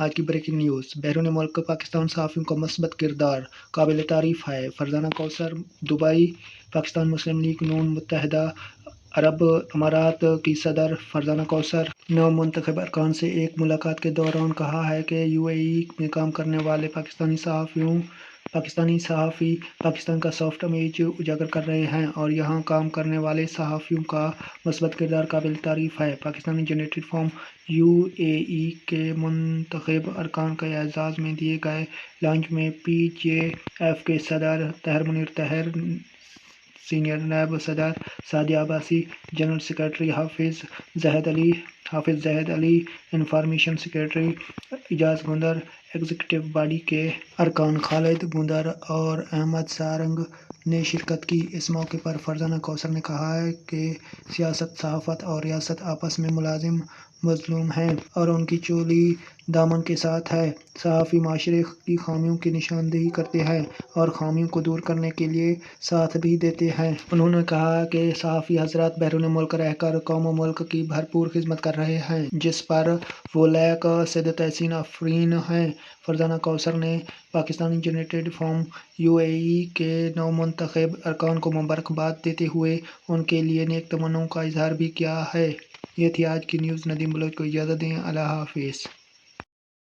آج کی breaking news. بیرون ملک پاکستان صحافیوں کا مثبت کردار قابل تعریف ہے۔ فرزانہ کوثر دبئی۔ پاکستان مسلم لیگ نون متحدہ عرب امارات کی صدر فرزانہ کوثر نو منتخب ارکان سے ایک ملاقات کے دوران کہا ہے کہ UAE میں کام کرنے والے پاکستانی صحافی پاکستان کا سافٹ امیج اجاگر کر رہے ہیں اور یہاں کام کرنے والے صحافیوں کا مثبت کردار قابل تعریف ہے۔ پاکستانی جنریٹڈ فرام UAE کے منتخب ارکان کے اعزاز میں دیے گئے لانچ میں PJF کے صدر طاہر منیر طاہر، سینئر نائب صدر سعدیہ عباسی، جنرل سیکرٹری حافظ زاہد علی، انفارمیشن سیکرٹری اعجاز گوندر، ایگزیکٹو باڈی کے ارکان خالد گوندر اور احمد سارنگ نے شرکت کی۔ اس موقع پر فرزانہ کوثر نے کہا کہ سیاست، صحافت اور ریاست آپس میں ملازم مظلوم ہیں اور ان کی چولی دامن کے ساتھ ہے۔ صحافی معاشرے کی خامیوں کی نشاندہی کرتے ہیں اور خامیوں کو دور کرنے کے لیے ساتھ بھی دیتے ہیں۔ انہوں نے کہا کہ صحافی حضرات بیرون ملک رہ کر قوم و ملک کی بھرپور خدمت کر رہے ہیں، جس پر وہ لائق صد تحسین آفرین ہیں۔ فرزانہ کوثر نے پاکستانی جنریٹڈ فرام UAE کے نو منتخب ارکان کو مبارکباد دیتے ہوئے ان کے لیے نیک تمناؤں کا اظہار بھی کیا ہے۔ یہ تھی آج کی نیوز۔ ندیم بلوچ کو اجازت دیں۔ اللہ حافظ۔